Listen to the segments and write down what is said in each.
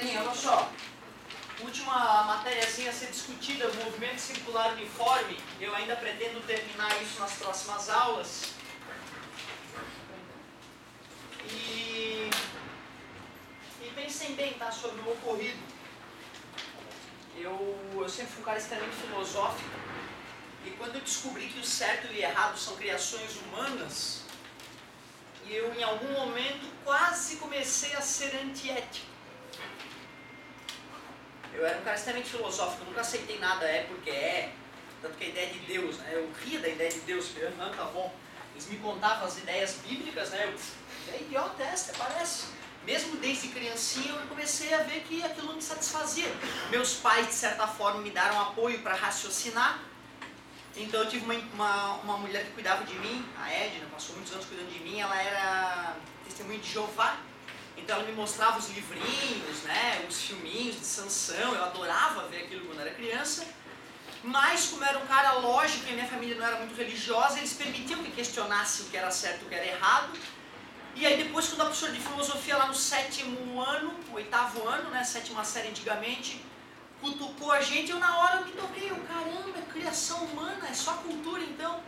galerinha, olha só. Última matériazinha a ser discutida, movimento circular uniforme. Eu ainda pretendo terminar isso nas próximas aulas. E pensem bem, tá, sobre o ocorrido. Eu sempre fui um cara extremamente filosófico. E quando eu descobri que o certo e o errado são criações humanas, eu em algum momento quase comecei a ser antiético. Eu era um cara extremamente filosófico, eu nunca aceitei nada porque é, tanto que a ideia de Deus, né? Eu ria da ideia de Deus, tá bom. Eles me contavam as ideias bíblicas, né? É idiota essa, parece. Mesmo desde criancinha eu comecei a ver que aquilo não me satisfazia. Meus pais, de certa forma, me deram apoio para raciocinar. Então eu tive uma mulher que cuidava de mim, a Edna, passou muitos anos cuidando de mim, ela era testemunha de Jeová. Então ela me mostrava os livrinhos, né, os filminhos de Sansão, eu adorava ver aquilo quando era criança. Mas como era um cara lógico e minha família não era muito religiosa, eles permitiam que questionasse o que era certo e o que era errado. E aí depois, quando a professora de filosofia lá no 7º ano, 8º ano, né, 7ª série antigamente, cutucou a gente, eu na hora me toquei, caramba, é criação humana, é só cultura então.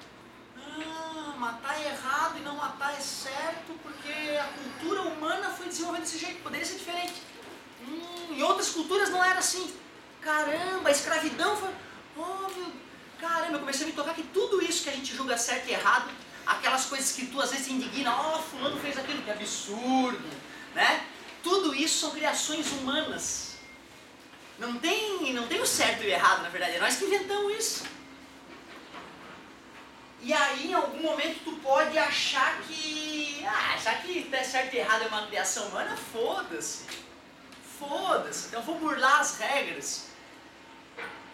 Matar é errado e não matar é certo, porque a cultura humana foi desenvolvida desse jeito, poderia ser diferente. Em outras culturas não era assim. Caramba, a escravidão foi... Caramba, eu comecei a me tocar que tudo isso que a gente julga certo e errado, aquelas coisas que tu às vezes te indigna, fulano fez aquilo, que absurdo, né? Tudo isso são criações humanas. Não tem o certo e o errado, na verdade, é nós que inventamos isso. E aí, em algum momento, tu pode achar que... já que certo e errado é uma criação humana, foda-se. Foda-se, então vou burlar as regras.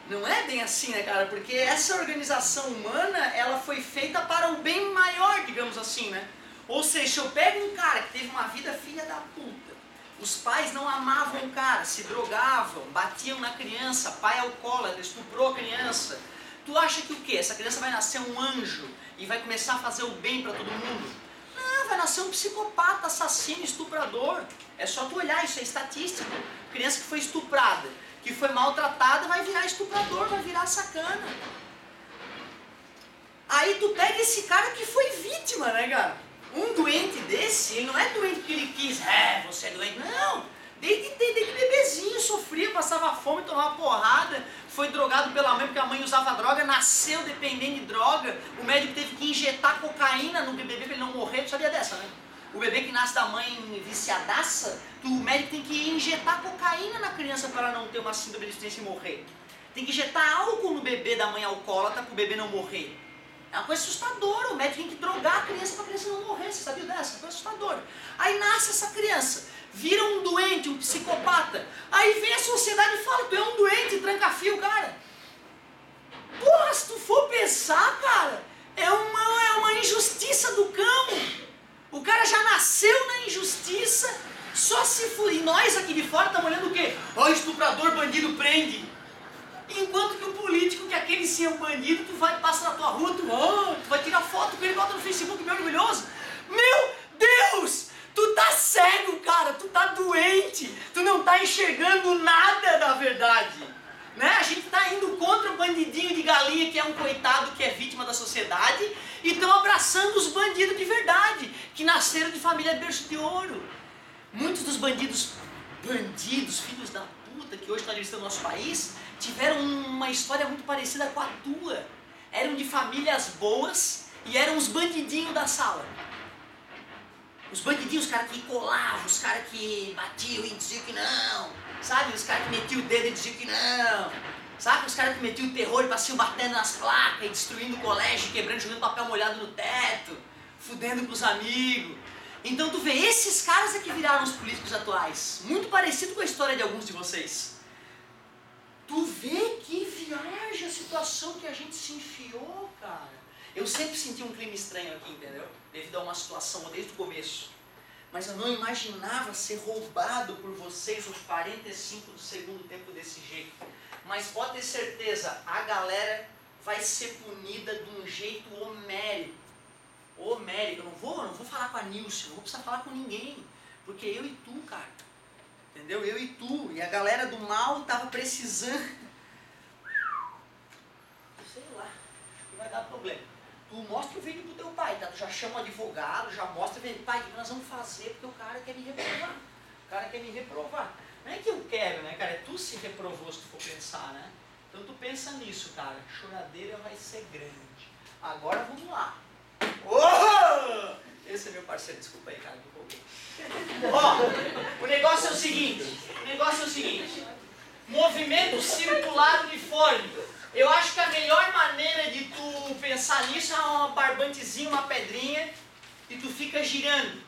Não é bem assim, né, cara? Porque essa organização humana, ela foi feita para o bem maior, digamos assim, né? Ou seja, se eu pego um cara que teve uma vida filha da puta, os pais não amavam o cara, se drogavam, batiam na criança, pai alcoólatra, estuprou a criança. Tu acha que o quê? Essa criança vai nascer um anjo e vai começar a fazer o bem para todo mundo? Não, vai nascer um psicopata, assassino, estuprador. É só tu olhar, isso é estatística. Criança que foi estuprada, que foi maltratada, vai virar estuprador, vai virar sacana. Aí tu pega esse cara que foi vítima, né, cara? Um doente desse, ele não é doente porque ele quis, você é doente. Não, desde bebezinho sofria, passava fome, tomava porrada, foi drogado pela mãe porque a mãe usava droga, nasceu dependendo de droga, o médico teve que injetar cocaína no bebê para ele não morrer, tu sabia dessa, né? O bebê que nasce da mãe viciadaça, o médico tem que injetar cocaína na criança para ela não ter uma síndrome de abstinência e morrer. Tem que injetar álcool no bebê da mãe alcoólatra para o bebê não morrer. É uma coisa assustadora, o médico tem que drogar a criança para a criança não morrer, você sabia dessa? É uma coisa assustadora. Aí nasce essa criança, vira um doente, um psicopata, aí vem a sociedade e fala, tu é um doente, tranca-fio, cara. Porra, se tu for pensar, cara, é uma injustiça do cão. O cara já nasceu na injustiça, só se for. E nós aqui de fora estamos olhando o quê? Estuprador, bandido, prende. Enquanto que o político, que aquele sim é um bandido, tu vai passar na tua rua, tu vai tirar foto com ele, bota no Facebook, meu orgulhoso. Meu Deus! Tu tá cego, cara, tu tá doente, tu não tá enxergando nada da verdade. Né? A gente tá indo contra o bandidinho de galinha, que é um coitado, que é vítima da sociedade, e estão abraçando os bandidos de verdade, que nasceram de família berço de ouro. Muitos dos bandidos, filhos da puta, que hoje estão administrando o nosso país, tiveram uma história muito parecida com a tua. Eram de famílias boas e eram os bandidinhos da sala. Os bandidinhos, os caras que colavam, os caras que batiam e diziam que não, sabe? Os caras que metiam o dedo e diziam que não, sabe? Os caras que metiam o terror e passeiam batendo nas placas e destruindo o colégio, quebrando, jogando papel molhado no teto, fudendo com os amigos. Então tu vê, esses caras é que viraram os políticos atuais, muito parecido com a história de alguns de vocês. Tu vê que viagem a situação que a gente se enfiou, cara. Eu sempre senti um clima estranho aqui, entendeu? Devido a uma situação desde o começo. Mas eu não imaginava ser roubado por vocês os 45 do segundo tempo desse jeito. Mas pode ter certeza, a galera vai ser punida de um jeito homérico. Homérico. Eu não vou falar com a Nilce, não vou precisar falar com ninguém. Porque eu e tu, cara. Entendeu? entendeu? Eu e tu, e a galera do mal tava precisando. Sei lá, que vai dar problema. Tu mostra o vídeo pro teu pai, tá? Tu já chama o advogado, já mostra, pai, o que nós vamos fazer porque o cara quer me reprovar. O cara quer me reprovar. Não é que eu quero, né, cara? É tu se reprovou se tu for pensar, né? Então tu pensa nisso, cara. A choradeira vai ser grande. Agora vamos lá. Oh! Esse é meu parceiro, desculpa aí, cara, me empolguei. Ó, o negócio é o seguinte, movimento circular uniforme. Eu acho que a melhor maneira de tu pensar nisso é uma barbantezinha, uma pedrinha, e tu fica girando.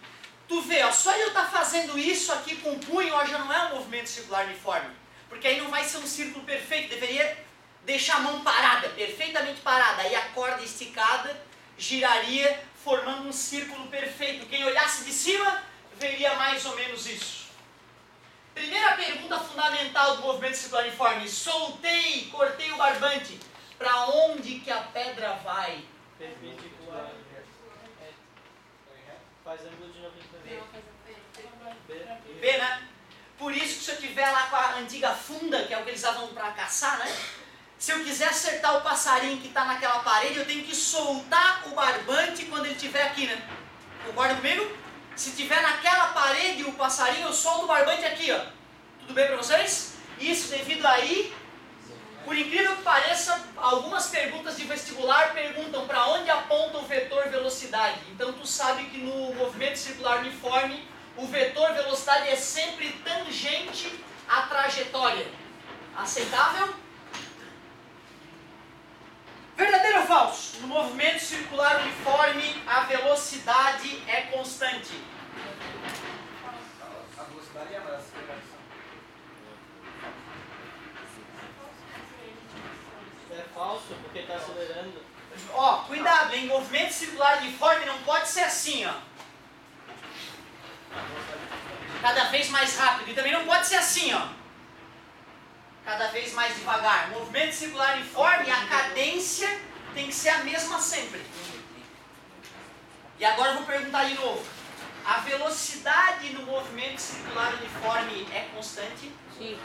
Tu vê, ó, só eu estar fazendo isso aqui com o punho, ó, já não é um movimento circular uniforme. Porque aí não vai ser um círculo perfeito, deveria deixar a mão parada, perfeitamente parada. Aí a corda esticada giraria, formando um círculo perfeito. Quem olhasse de cima, veria mais ou menos isso. Primeira pergunta fundamental do movimento circular uniforme. Soltei, cortei o barbante. Para onde que a pedra vai? Perpendicular. Faz ângulo de 90 graus. B, né? Por isso que se eu tiver lá com a antiga funda, que é o que eles usavam para caçar, né? Se eu quiser acertar o passarinho que está naquela parede, eu tenho que soltar o barbante quando ele estiver aqui, né? Concorda comigo? Se tiver naquela parede o passarinho, eu solto o barbante aqui, ó. Tudo bem para vocês? Isso devido aí, por incrível que pareça, algumas perguntas de vestibular perguntam para onde aponta o vetor velocidade. Então tu sabe que no movimento circular uniforme, o vetor velocidade é sempre tangente à trajetória. Aceitável? Verdadeiro ou falso? No movimento circular uniforme, a velocidade é constante. A velocidade é a aceleração. É falso, porque está acelerando. Ó, cuidado, em movimento circular uniforme não pode ser assim, ó. Cada vez mais rápido. E também não pode ser assim, ó. Cada vez mais devagar. Movimento circular uniforme, a cadência tem que ser a mesma sempre. E agora eu vou perguntar de novo. A velocidade no movimento circular uniforme é constante? Sim.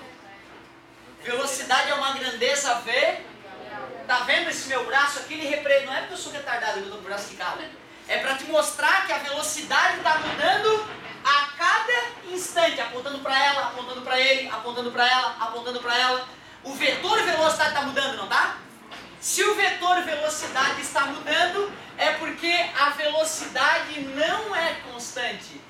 Velocidade é uma grandeza V. Tá vendo esse meu braço aqui? Ele representa. Não é porque eu sou retardado que eu tô com o braço esticado. É para te mostrar que a velocidade está mudando a cada instante, apontando para ela, apontando para ele, apontando para ela, apontando para ela. O vetor velocidade está mudando, não tá? Se o vetor velocidade está mudando, é porque a velocidade não é constante.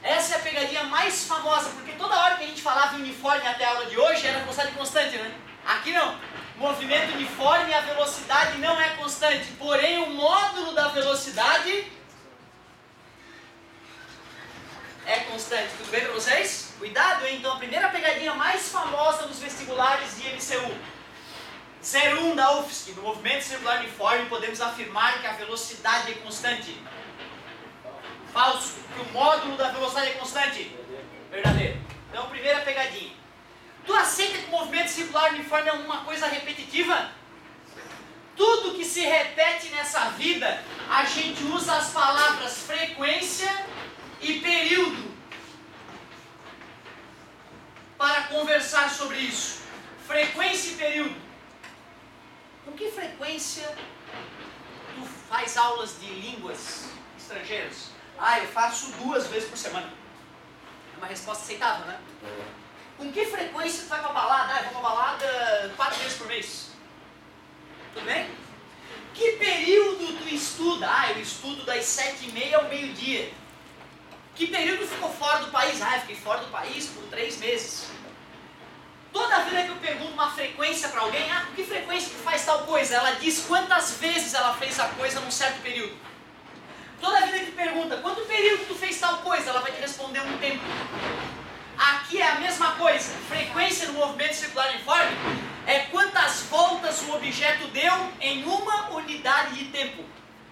Essa é a pegadinha mais famosa, porque toda hora que a gente falava em uniforme até a aula de hoje era velocidade constante, né? Aqui não. Movimento uniforme, a velocidade não é constante, porém o módulo da velocidade é constante. Tudo bem para vocês? Cuidado, hein? Então a primeira pegadinha mais famosa dos vestibulares de MCU. 01 da UFSC. No movimento circular uniforme podemos afirmar que a velocidade é constante. Falso. Que o módulo da velocidade é constante. Verdadeiro. Então primeira pegadinha. Tu aceita que o movimento circular uniforme é uma coisa repetitiva? Tudo que se repete nessa vida, a gente usa as palavras frequência e período para conversar sobre isso. Frequência e período. Com que frequência tu faz aulas de línguas estrangeiras? Ah, eu faço 2 vezes por semana. É uma resposta aceitável, né? Com que frequência tu vai pra balada? Ah, eu vou pra balada 4 vezes por mês. Tudo bem? Que período tu estuda? Ah, eu estudo das 7h30 ao meio-dia. Que período ficou fora do país? Ah, eu fiquei fora do país por 3 meses. Toda vez que eu pergunto uma frequência para alguém, com que frequência tu faz tal coisa? Ela diz quantas vezes ela fez a coisa num certo período. Toda vez que tu pergunta, quanto período tu fez tal coisa? Ela vai te responder um tempo. Aqui é a mesma coisa. Frequência no movimento circular uniforme é quantas voltas o objeto deu em uma unidade de tempo.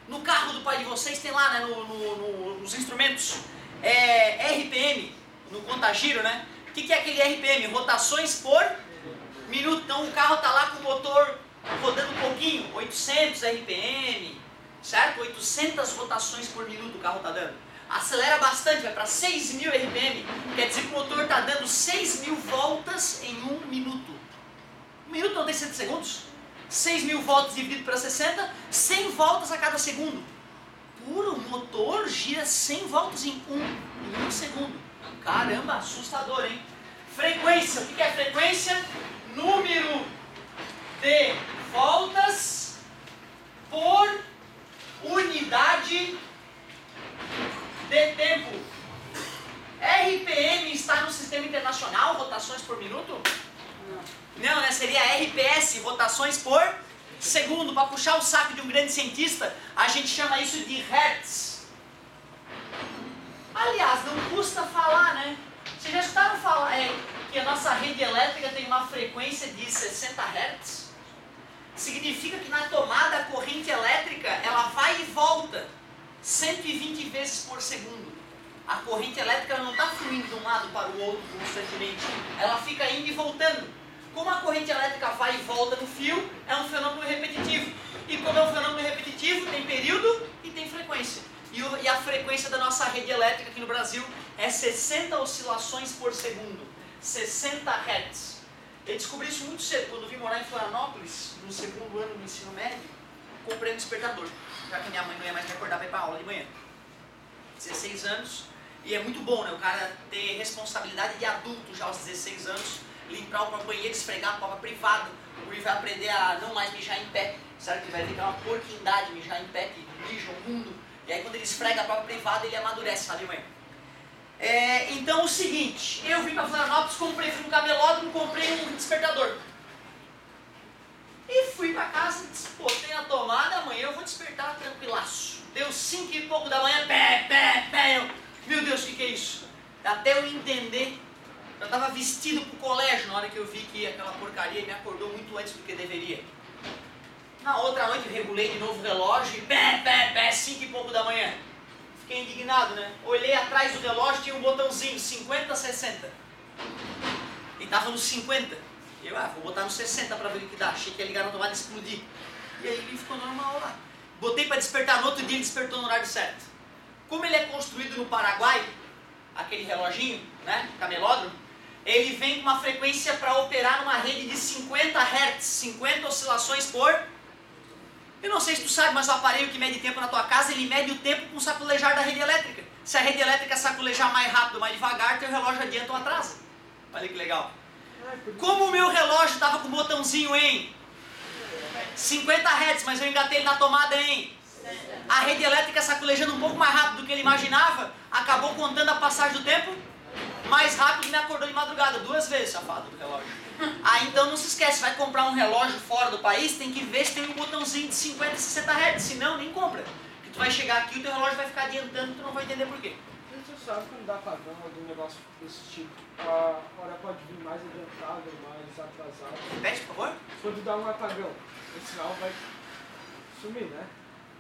No carro do pai de vocês tem lá, né, nos instrumentos, RPM, no contagiro, né? O que é aquele RPM? Rotações por minuto. Então o carro está lá com o motor rodando um pouquinho, 800 RPM, certo? 800 rotações por minuto o carro está dando. acelera bastante, vai para 6.000 RPM, quer dizer que o motor está dando 6.000 voltas em 1 minuto. 1 minuto não tem 60 segundos? 6.000 voltas dividido para 60, 100 voltas a cada segundo. O motor gira 100 voltas em 1 segundo. Caramba, assustador, hein? Frequência, o que é frequência? Número de voltas por unidade de tempo. RPM está no sistema internacional, rotações por minuto? Não, né? Seria RPS, rotações por segundo. Para puxar o saco de um grande cientista, a gente chama isso de Hertz. Aliás, não custa falar, né? Vocês já escutaram falar que a nossa rede elétrica tem uma frequência de 60 Hz? Significa que na tomada a corrente elétrica ela vai e volta 120 vezes por segundo. A corrente elétrica não está fluindo de um lado para o outro constantemente. Ela fica indo e voltando. Como a corrente elétrica vai e volta no fio, é um fenômeno repetitivo. E como é um fenômeno repetitivo, tem período e tem frequência. E a frequência da nossa rede elétrica aqui no Brasil é 60 oscilações por segundo. 60 Hz. Eu descobri isso muito cedo. Quando vim morar em Florianópolis, no segundo ano do ensino médio, comprei um despertador. Já que minha mãe não ia mais me acordar para ir para aula de manhã. 16 anos. E é muito bom, né? O cara ter responsabilidade de adulto já aos 16 anos. Limpar o próprio banheiro, esfregar a prova privada. O Guri vai aprender a não mais mijar em pé. Sabe que vai ver que é uma porquindade mijar em pé, que mija o mundo. E aí quando ele esfrega a prova privada, ele amadurece, sabe, mãe? Então o seguinte, eu vim para Florianópolis, fui no camelódromo, comprei um despertador. E fui para casa, botei na tomada, amanhã eu vou despertar tranquilaço. Deu 5 e pouco da manhã, pé, meu Deus, o que é isso? Até eu entender. Eu estava vestido para o colégio na hora que eu vi que aquela porcaria me acordou muito antes do que deveria. Na outra noite eu regulei de novo o relógio e 5 e pouco da manhã. Fiquei indignado, né? Olhei atrás do relógio, tinha um botãozinho, 50, 60. E estava no 50. Eu, vou botar no 60 para ver o que dá. Achei que ia ligar na tomada e explodir. E aí ele ficou normal lá. Botei para despertar, no outro dia ele despertou no horário certo. Como ele é construído no Paraguai, aquele reloginho, né? Camelódromo. Ele vem com uma frequência para operar numa rede de 50 Hz, 50 oscilações por... Eu não sei se tu sabe, mas o aparelho que mede tempo na tua casa, ele mede o tempo com o saculejar da rede elétrica. Se a rede elétrica saculejar mais rápido ou mais devagar, teu relógio adianta ou atrasa. Olha que legal. Como o meu relógio estava com o botãozinho em 50 Hz, mas eu engatei ele na tomada em... A rede elétrica saculejando um pouco mais rápido do que ele imaginava, acabou contando a passagem do tempo mais rápido e me acordou de madrugada 2 vezes, safado do relógio. Então não se esquece, vai comprar um relógio fora do país, tem que ver se tem um botãozinho de 50 e 60 Hz, senão nem compra. Porque tu vai chegar aqui e o teu relógio vai ficar adiantando e tu não vai entender por quê. Você sabe quando dá apagão ou algum negócio desse tipo, a hora pode vir mais adiantada ou mais atrasada? Repete, por favor. Quando dá um apagão, o sinal vai sumir, né?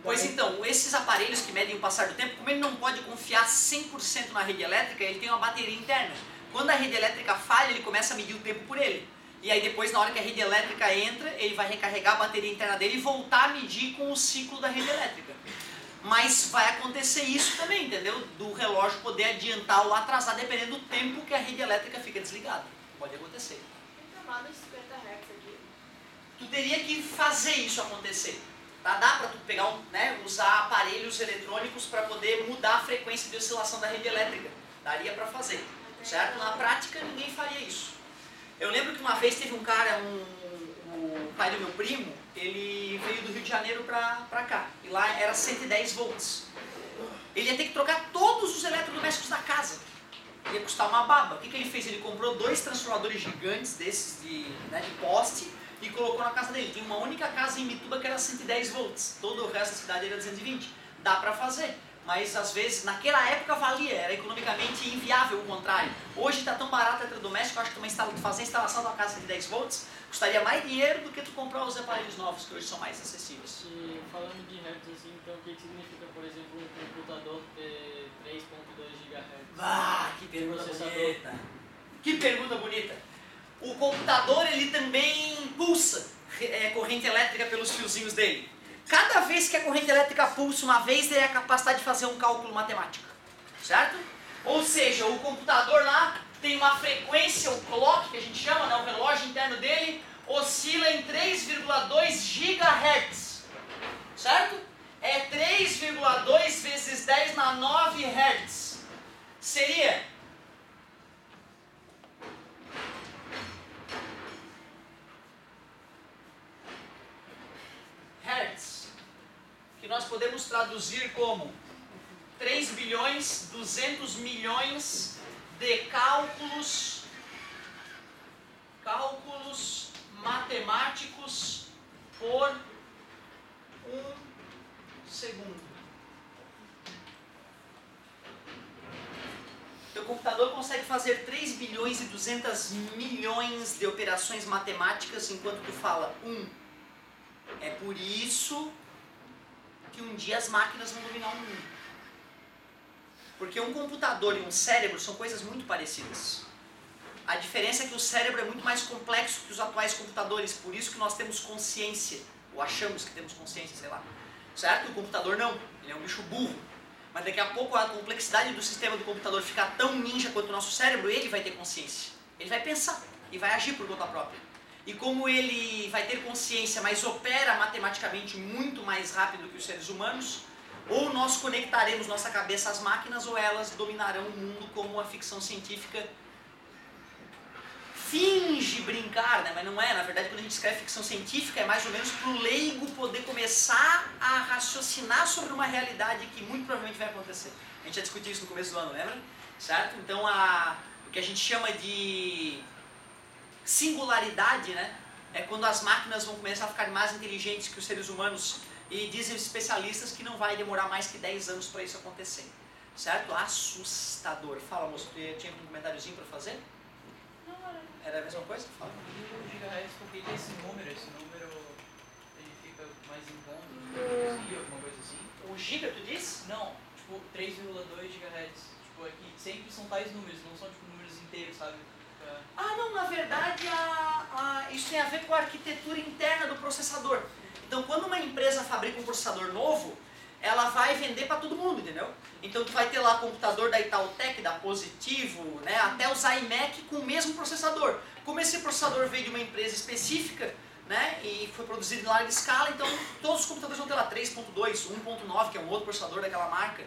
Pois então, esses aparelhos que medem o passar do tempo, como ele não pode confiar 100% na rede elétrica, ele tem uma bateria interna. Quando a rede elétrica falha, ele começa a medir o tempo por ele. E aí depois, na hora que a rede elétrica entra, ele vai recarregar a bateria interna dele e voltar a medir com o ciclo da rede elétrica. Mas vai acontecer isso também, entendeu? Do relógio poder adiantar ou atrasar, dependendo do tempo que a rede elétrica fica desligada. Pode acontecer. Tem tomada de 50 Hz aqui. Tu teria que fazer isso acontecer. Tá? Dá para tu pegar usar aparelhos eletrônicos para poder mudar a frequência de oscilação da rede elétrica. Daria para fazer, certo? Na prática ninguém faria isso. Eu lembro que uma vez teve um cara, o pai do meu primo, ele veio do Rio de Janeiro para cá. E lá era 110 volts. Ele ia ter que trocar todos os eletrodomésticos da casa. Ia custar uma baba. O que ele fez? Ele comprou 2 transformadores gigantes desses de poste e colocou na casa dele. Tinha uma única casa em Mituba que era 110 volts. Todo o resto da cidade era 220. Dá para fazer. Mas às vezes, naquela época valia, era economicamente inviável o contrário. Hoje está tão barato eletrodoméstico, eu acho que fazer a instalação de uma casa de 10 volts custaria mais dinheiro do que tu comprar os aparelhos novos, que hoje são mais acessíveis. E falando de hertz, assim, então o que significa, por exemplo, um computador ter 3.2 GHz? Ah, que pergunta bonita! Que pergunta bonita! O computador, ele também pulsa corrente elétrica pelos fiozinhos dele. Cada vez que a corrente elétrica pulsa uma vez, ele tem a capacidade de fazer um cálculo matemático. certo? Ou seja, o computador lá tem uma frequência, o clock que a gente chama, né, o relógio interno dele, oscila em 3,2 GHz, certo? É 3,2 vezes 10 na 9 Hz. Seria Hertz, que nós podemos traduzir como 3 bilhões 200 milhões de cálculos matemáticos por segundo. Teu computador consegue fazer 3 bilhões e 200 milhões de operações matemáticas enquanto tu fala 1. É por isso que um dia as máquinas vão dominar o mundo. Porque um computador e um cérebro são coisas muito parecidas. A diferença é que o cérebro é muito mais complexo que os atuais computadores, por isso que nós temos consciência, ou achamos que temos consciência, sei lá. Certo? O computador não, ele é um bicho burro. Mas daqui a pouco a complexidade do sistema do computador ficar tão ninja quanto o nosso cérebro, ele vai ter consciência. Ele vai pensar e vai agir por conta própria. E como ele vai ter consciência, mas opera matematicamente muito mais rápido que os seres humanos, ou nós conectaremos nossa cabeça às máquinas, ou elas dominarão o mundo como a ficção científica finge brincar, né? Mas não é. Na verdade, quando a gente escreve ficção científica, é mais ou menos para o leigo poder começar a raciocinar sobre uma realidade que muito provavelmente vai acontecer. A gente já discutiu isso no começo do ano, lembra? Certo? Então, o que a gente chama de singularidade, né? É quando as máquinas vão começar a ficar mais inteligentes que os seres humanos, e dizem os especialistas que não vai demorar mais que 10 anos para isso acontecer. Certo? Assustador. Fala, moço, tu tinha um comentáriozinho para fazer? Era a mesma coisa? Fala. O GHz, porque esse número ele fica mais em conta, alguma coisa assim? O giga, tu disse? Não, tipo 3,2 GHz. Tipo, aqui sempre são tais números, não são tipo números inteiros, sabe? Ah, não, na verdade isso tem a ver com a arquitetura interna do processador. Então, quando uma empresa fabrica um processador novo, ela vai vender para todo mundo, entendeu? Então tu vai ter lá computador da Itautec, da Positivo, né, até os iMac com o mesmo processador. Como esse processador veio de uma empresa específica, né, e foi produzido em larga escala, então todos os computadores vão ter lá 3.2, 1.9, que é um outro processador daquela marca.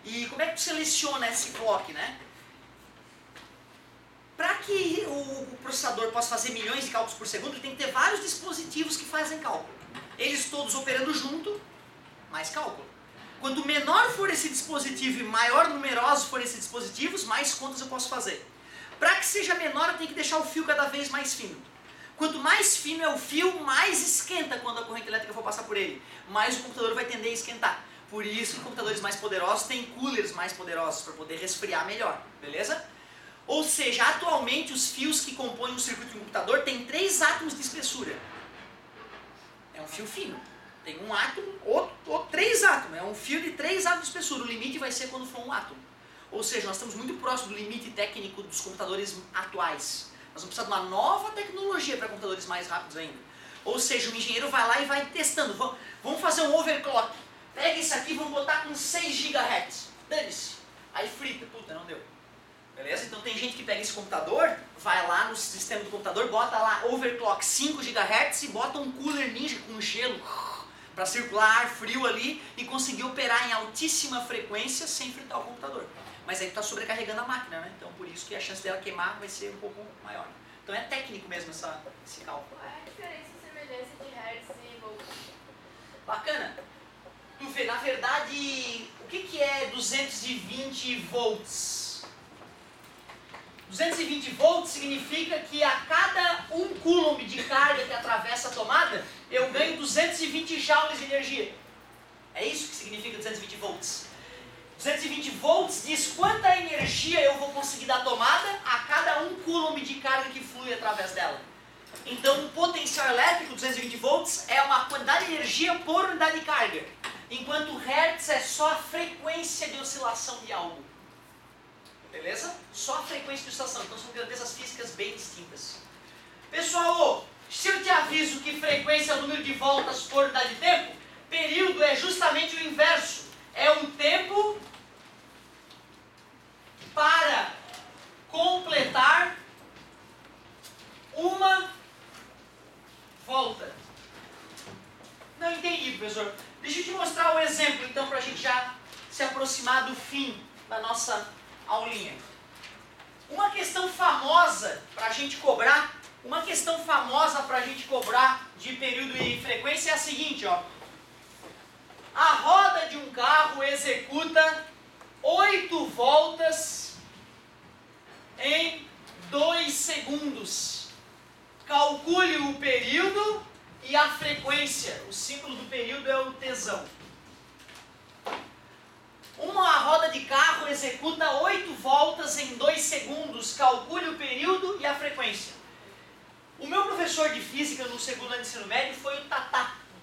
E como é que tu seleciona esse clock, né? Para que o processador possa fazer milhões de cálculos por segundo, ele tem que ter vários dispositivos que fazem cálculo. Eles todos operando junto, mais cálculo. Quanto menor for esse dispositivo e maior numerosos forem esses dispositivos, mais contas eu posso fazer. Para que seja menor, eu tenho que deixar o fio cada vez mais fino. Quanto mais fino é o fio, mais esquenta quando a corrente elétrica for passar por ele. Mais o computador vai tender a esquentar. Por isso que computadores mais poderosos têm coolers mais poderosos, para poder resfriar melhor, beleza? Ou seja, atualmente os fios que compõem o circuito de um computador têm 3 átomos de espessura. É um fio fino. Tem um átomo, ou 3 átomos. É um fio de 3 átomos de espessura. O limite vai ser quando for um átomo. Ou seja, nós estamos muito próximo do limite técnico dos computadores atuais. Nós vamos precisar de uma nova tecnologia para computadores mais rápidos ainda. Ou seja, o engenheiro vai lá e vai testando. Vamos fazer um overclock. Pega isso aqui e vamos botar com 6 GHz. Dane-se. Aí frita. Puta, não deu. Beleza? Então tem gente que pega esse computador, vai lá no sistema do computador, bota lá overclock 5 GHz e bota um cooler ninja com gelo para circular ar frio ali e conseguir operar em altíssima frequência sem fritar o computador. Mas aí tu está sobrecarregando a máquina, né? Então por isso que a chance dela queimar vai ser um pouco maior. Então é técnico mesmo esse cálculo. Qual é a diferença e semelhança de Hertz e volts? Bacana. Tu vê, na verdade, o que é 220 volts? 220 volts significa que a cada 1 coulomb de carga que atravessa a tomada, eu ganho 220 joules de energia. É isso que significa 220 volts. 220 volts diz quanta energia eu vou conseguir da tomada a cada 1 coulomb de carga que flui através dela. Então o potencial elétrico, 220 volts, é uma quantidade de energia por unidade de carga. Enquanto o Hertz é só a frequência de oscilação de algo. Beleza? Só a frequência de oscilação. Então são grandezas físicas bem distintas. Pessoal, se eu te aviso que frequência é o número de voltas por unidade de tempo, período é justamente o inverso. É um tempo para completar uma volta. Não entendi, professor. Deixa eu te mostrar um exemplo, então, para a gente já se aproximar do fim da nossa aulinha. Uma questão famosa para a gente cobrar, de período e frequência é a seguinte, ó. A roda de um carro executa 8 voltas em 2 segundos. Calcule o período e a frequência. O símbolo do período é o tesão. Uma roda de carro executa 8 voltas em 2 segundos. Calcule o período e a frequência. O meu professor de física no segundo ano de ensino médio foi o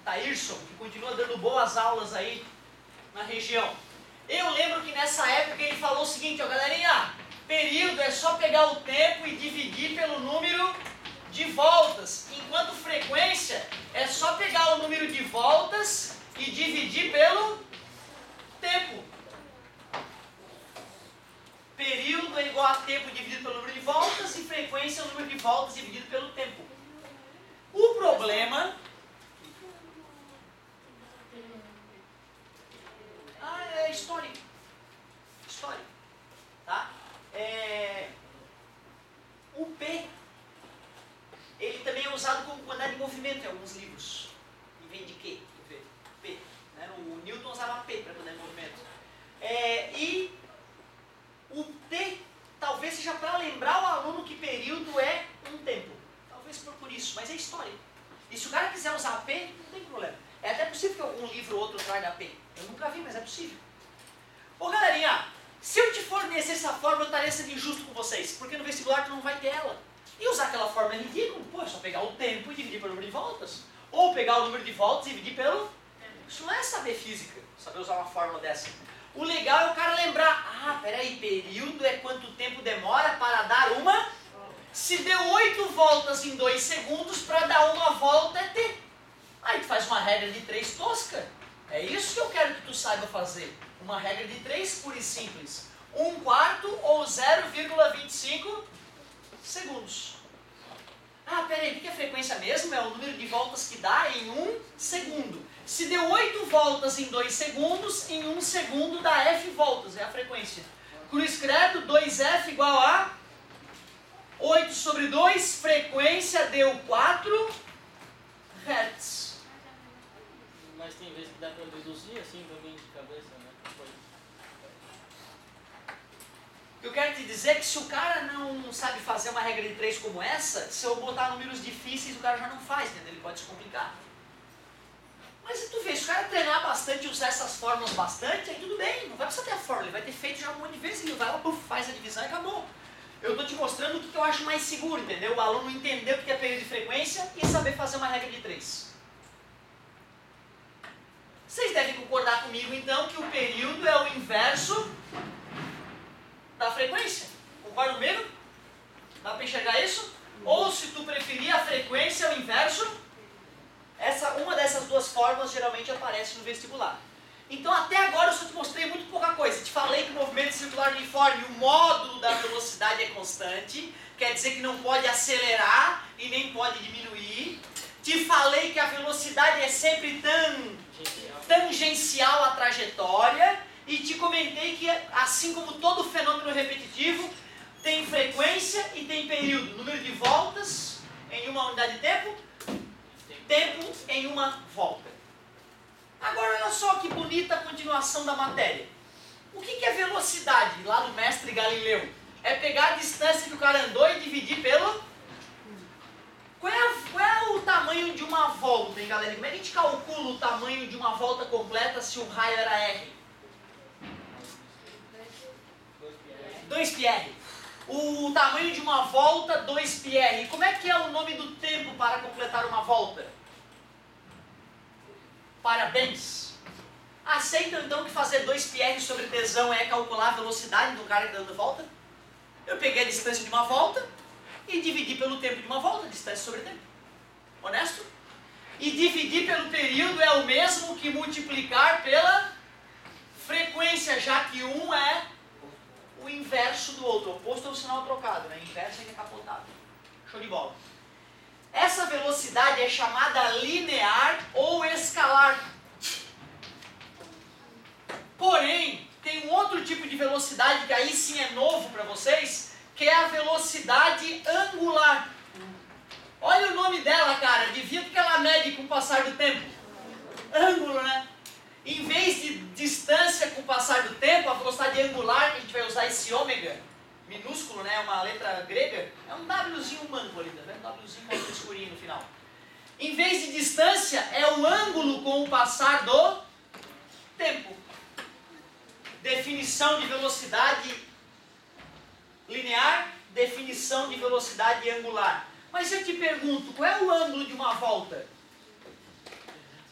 Taírson, que continua dando boas aulas aí na região. Eu lembro que nessa época ele falou o seguinte, ó, galerinha, período é só pegar o tempo e dividir pelo número de voltas, enquanto frequência é só pegar o número de voltas e dividir pelo tempo. Período é igual a tempo dividido pelo número de voltas e frequência é o número de voltas dividido pelo tempo. O problema... é histórico. Tá? O P, ele também é usado como quantidade de movimento em alguns livros. E vem de quê? P. Né? O Newton usava P para quantidade de movimento. E o T talvez seja para lembrar o aluno que período é um tempo. Talvez por isso, mas é história. E se o cara quiser usar P, não tem problema. É até possível que algum livro ou outro traga P. Eu nunca vi, mas é possível. Ô galerinha, se eu te fornecer essa fórmula, eu estaria sendo injusto com vocês, porque no vestibular tu não vai ter ela. E usar aquela fórmula é ridículo. Pô, é só pegar o tempo e dividir pelo número de voltas. Ou pegar o número de voltas e dividir pelo... Isso não é saber física, saber usar uma fórmula dessa. O legal é o cara lembrar, peraí, período é quanto tempo demora para dar uma... Se deu 8 voltas em 2 segundos, para dar uma volta é T. Aí tu faz uma regra de 3 tosca. É isso que eu quero que tu saiba fazer. Uma regra de 3 pura e simples. 1/4 ou 0,25 segundos. Peraí, o que é frequência mesmo? É o número de voltas que dá em 1 segundo. Se deu 8 voltas em 2 segundos, em 1 segundo dá F voltas, é a frequência. Cruz credo, 2F igual a 8 sobre 2, frequência deu 4 Hz. Mas tem vezes que dá para deduzir assim também de cabeça, né? O que eu quero te dizer é que se o cara não sabe fazer uma regra de 3 como essa, se eu botar números difíceis, o cara já não faz, entendeu? Ele pode se complicar. Mas tu vê, se o cara treinar bastante e usar essas fórmulas bastante, aí tudo bem, não vai precisar ter a fórmula, ele vai ter feito já um monte de vezes, ele vai lá, faz a divisão e acabou. Eu estou te mostrando o que eu acho mais seguro, entendeu? O aluno entender o que é período de frequência e saber fazer uma regra de 3. Vocês devem concordar comigo, então, que o período é o inverso da frequência. Concorda comigo? Dá para enxergar isso? Ou, se tu preferir, a frequência é o inverso. Uma dessas duas fórmulas geralmente aparece no vestibular. Então, até agora eu só te mostrei muito pouca coisa. Te falei que o movimento circular uniforme, o módulo da velocidade é constante. Quer dizer que não pode acelerar e nem pode diminuir. Te falei que a velocidade é sempre tangencial à trajetória. E te comentei que, assim como todo fenômeno repetitivo, tem frequência e tem período. Número de voltas em uma unidade de tempo, tempo em uma volta. Agora olha só que bonita a continuação da matéria. O que é velocidade, lá do mestre Galileu? É pegar a distância que o cara andou e dividir pelo... Qual é o tamanho de uma volta, hein, galera? Como é que a gente calcula o tamanho de uma volta completa se o raio era R? 2πr. O tamanho de uma volta, 2πr. E como é que é o nome do tempo para completar uma volta? Parabéns! Aceitam então que fazer 2πr sobre tesão é calcular a velocidade do cara dando volta? Eu peguei a distância de uma volta e dividi pelo tempo de uma volta, distância sobre tempo. Honesto? E dividir pelo período é o mesmo que multiplicar pela frequência, já que 1 é o inverso do outro. Oposto é um sinal trocado, né? Inverso é decapotado. Show de bola. Essa velocidade é chamada linear ou escalar. Porém, tem um outro tipo de velocidade que aí sim é novo para vocês, que é a velocidade angular. Olha o nome dela, cara. Adivinha o que ela mede com o passar do tempo? Ângulo, né? Em vez de distância com o passar do tempo, a velocidade angular, que a gente vai usar esse ômega, minúsculo, né? Uma letra grega, é um Wzinho manco ali, tá vendo? Wzinho com um escurinho no final. Em vez de distância, é o ângulo com o passar do tempo. Definição de velocidade linear, definição de velocidade angular. Mas eu te pergunto, qual é o ângulo de uma volta?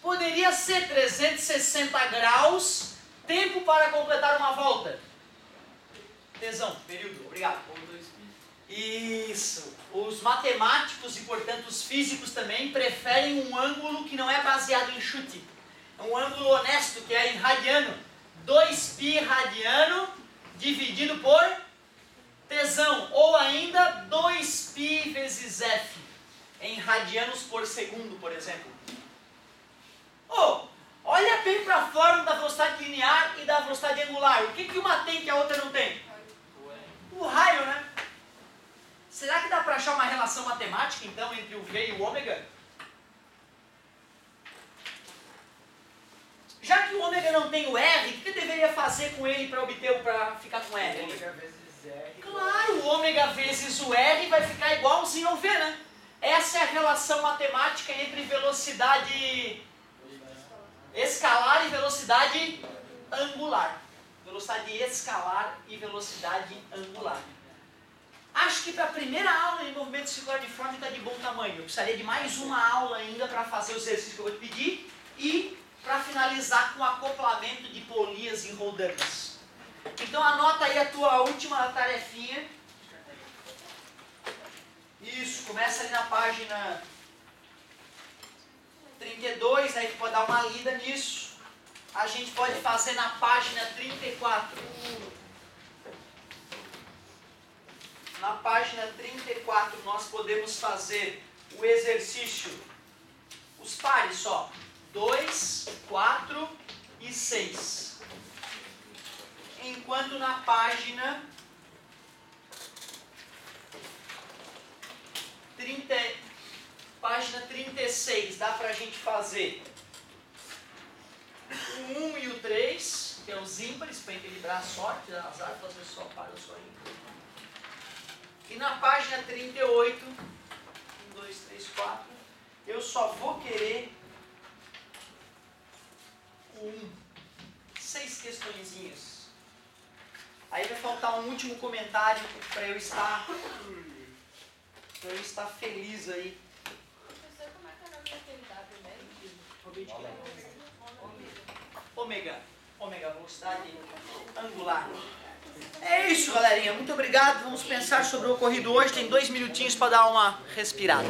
Poderia ser 360 graus, tempo para completar uma volta. Tesão, período, obrigado. Isso. Os matemáticos e, portanto, os físicos também preferem um ângulo que não é baseado em chute. É um ângulo honesto, que é em radiano. 2π radiano dividido por tesão. Ou ainda 2π vezes f. Em radianos por segundo, por exemplo. Oh, olha bem para a fórmula da velocidade linear e da velocidade angular. O que uma tem que a outra não tem? O raio, né? Será que dá para achar uma relação matemática, então, entre o V e o ômega? Já que o ômega não tem o R, o que eu deveria fazer com ele para ficar com R? Ômega vezes R. Claro, o ômega vezes o R vai ficar igualzinho ao V, né? Essa é a relação matemática entre velocidade escalar e velocidade angular. Velocidade escalar e velocidade angular. Acho que para a primeira aula de movimento circular-uniforme está de bom tamanho. Eu precisaria de mais uma aula ainda para fazer os exercícios que eu vou te pedir e para finalizar com acoplamento de polias em roldanas. Então anota aí a tua última tarefinha. Isso, começa ali na página 32, aí tu pode dar uma lida nisso. A gente pode fazer na página 34. Na página 34 nós podemos fazer o exercício, os pares só, 2, 4 e 6. Enquanto na página 36 dá pra gente fazer o 1 e o 3, que é os ímpares, para equilibrar a sorte, azar, fazer só par ou só ímpar. E na página 38, 1, 2, 3, 4, eu só vou querer o 1. 6 questõezinhas. Aí vai faltar um último comentário para eu estar feliz aí. Professor, como é que é o nome daquele W mesmo? Ômega, velocidade angular. É isso, galerinha. Muito obrigado. Vamos pensar sobre o ocorrido hoje. Tem 2 minutinhos para dar uma respirada.